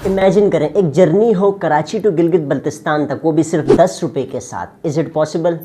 Imagine करें एक journey हो कराची टू गिलगित बल्तिस्तान तक, वो भी सिर्फ 10 रुपए के साथ। Is it possible?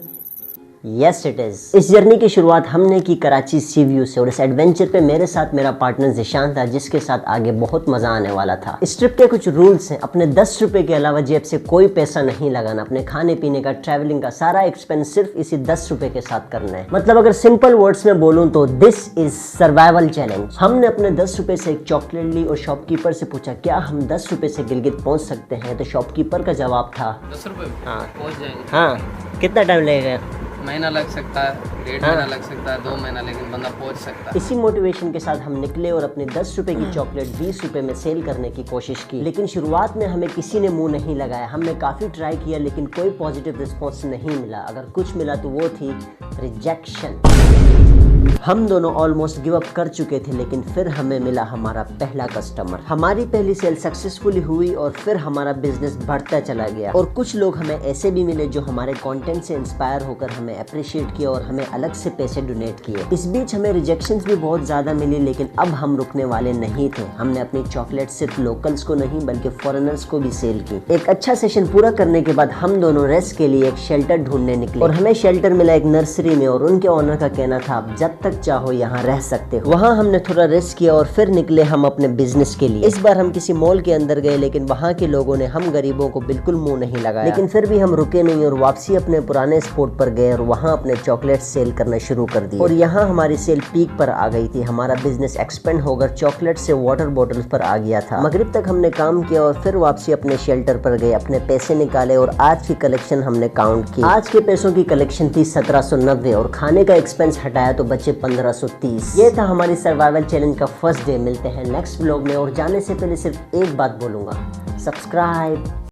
Yes it is. इस जर्नी की शुरुआत हमने की कराची सी व्यू से, और इस एडवेंचर पे मेरे साथ मेरा पार्टनर जिशान था, जिसके साथ आगे बहुत मजा आने वाला था। इस ट्रिप के कुछ रूल्स हैं। अपने 10 रुपए के अलावा जेब से कोई पैसा नहीं लगाना। अपने खाने पीने का, ट्रैवलिंग का सारा एक्सपेंस सिर्फ इसी 10 रुपए के साथ करना है। मतलब अगर सिंपल वर्ड्स में बोलूं तो दिस इज सर्वाइवल चैलेंज। हमने अपने 10 रुपए से एक चॉकलेट ली और शॉपकीपर से पूछा क्या हम 10 रुपए से गिलगित पहुंच सकते हैं, तो शॉपकीपर का जवाब था 10 रुपए हाँ पहुंच जाएंगे। हाँ। कितना टाइम लगेगा? महीना लग सकता है, 1.5 महीना लग सकता है, 2 महीना, लेकिन बंदा पहुंच सकता है। इसी मोटिवेशन के साथ हम निकले और अपने 10 रुपए की चॉकलेट 20 रुपए में सेल करने की कोशिश की। लेकिन शुरुआत में हमें किसी ने मुंह नहीं लगाया। हमने काफी ट्राई किया लेकिन कोई पॉजिटिव रिस्पॉन्स नहीं मिला। अगर कुछ मिला तो वो थी रिजेक्शन। हम दोनों ऑलमोस्ट गिव अप कर चुके थे, लेकिन फिर हमें मिला हमारा पहला कस्टमर। हमारी पहली सेल सक्सेसफुली हुई और फिर हमारा बिजनेस बढ़ता चला गया। और कुछ लोग हमें ऐसे भी मिले जो हमारे कंटेंट से इंस्पायर होकर हमें अप्रिशिएट किया और हमें अलग से पैसे डोनेट किए। इस बीच हमें रिजेक्शंस भी बहुत ज्यादा मिली, लेकिन अब हम रुकने वाले नहीं थे। हमने अपनी चॉकलेट सिर्फ लोकल्स को नहीं बल्कि फॉरेनर्स को भी सेल की। एक अच्छा सेशन पूरा करने के बाद हम दोनों रेस्ट के लिए एक शेल्टर ढूंढने निकले, और हमें शेल्टर मिला एक नर्सरी में, और उनके ओनर का कहना था आप जब तक चाहो यहाँ रह सकते हो। वहाँ हमने थोड़ा रेस्ट किया और फिर निकले हम अपने बिजनेस के लिए। इस बार हम किसी मॉल के अंदर गए, लेकिन वहाँ के लोगों ने हम गरीबों को बिल्कुल मुंह नहीं लगाया। लेकिन फिर भी हम रुके नहीं और वापसी अपने पुराने स्पॉट पर गए और वहाँ अपने चॉकलेट सेल करना शुरू कर दिए। और यहाँ हमारी सेल पीक पर आ गई थी। हमारा बिजनेस एक्सपेंड होकर चॉकलेट से वाटर बॉटल पर आ गया था। मगरिब तक हमने काम किया और फिर वापसी अपने शेल्टर पर गए, अपने पैसे निकाले और आज की कलेक्शन हमने काउंट की। आज के पैसों की कलेक्शन थी 1790 और खाने का एक्सपेंस हटाया तो बचे 1530। ये था हमारी सर्वाइवल चैलेंज का फर्स्ट डे। मिलते हैं नेक्स्ट व्लॉग में, और जाने से पहले सिर्फ एक बात बोलूंगा, सब्सक्राइब।